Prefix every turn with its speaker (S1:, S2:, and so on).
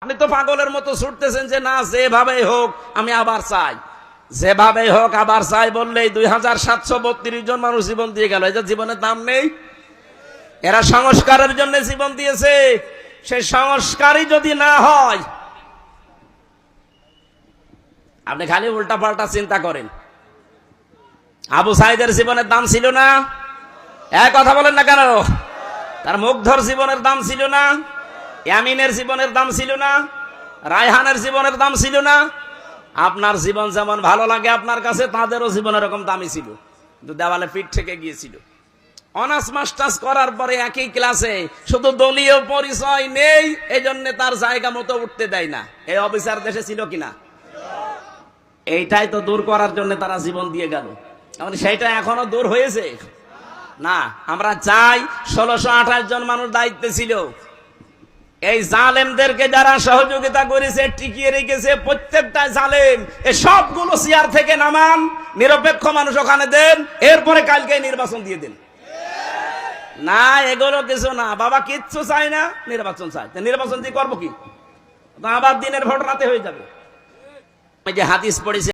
S1: আপনি তো পাগলের মতো ছুটতেছেন যে না যেভাবে হোক আমি আবার চাই, যেভাবে হোক আবার চাই বললেই 2732 জন মানুষ জীবন দিয়ে গেল। এদের জীবনের দাম নেই? এরা সংস্কারের জন্য জীবন দিয়েছে। সেই সংস্কারই যদি না হয়, আপনি খালি উল্টা পাল্টা চিন্তা করেন। আবু সাইদের জীবনের দাম ছিল না? এক কথা বলেন না কেন? তার মুগ্ধর জীবনের দাম ছিল না? ইয়ামিনের জীবনের দাম ছিল না? রায়হানের জীবনের দাম ছিল না? আপনার জীবন যেমন ভালো লাগে আপনার কাছে, তাদেরও জীবন এরকম দামি ছিল, কিন্তু দেওয়ালে পিঠ থেকে গিয়েছিল। অনার্স মাস্টার্স করার পরে একই ক্লাসে শুধু দলীয় পরিচয় নেই, এই জন্য তার জায়গা মতো উঠতে দেয় না। এই অফিসার দেশে ছিল কিনা? এইটাই তো দূর করার জন্য তারা জীবন দিয়ে গেল। সেইটা এখনো দূর হয়েছে না। আমরা চাই 1628 জন মানুষ দায়িত্বে ছিল। এই জালেমদেরকে যারা সহযোগিতা করেছে, টিকিয়ে রেখেছে, প্রত্যেকটা জালেম এই সবগুলো চেয়ার থেকে নামান, নিরপেক্ষ মানুষ ওখানে দেন, এরপরে কালকে নির্বাচন দিয়ে দেন। না, এগুলো কিছু না বাবা, কিচ্ছু চাই না, নির্বাচন চাই। নির্বাচন দিয়ে করবো কি? আবার দিনের ভোট রাতে হয়ে যাবে। ওই যে হাদিস পড়েছে,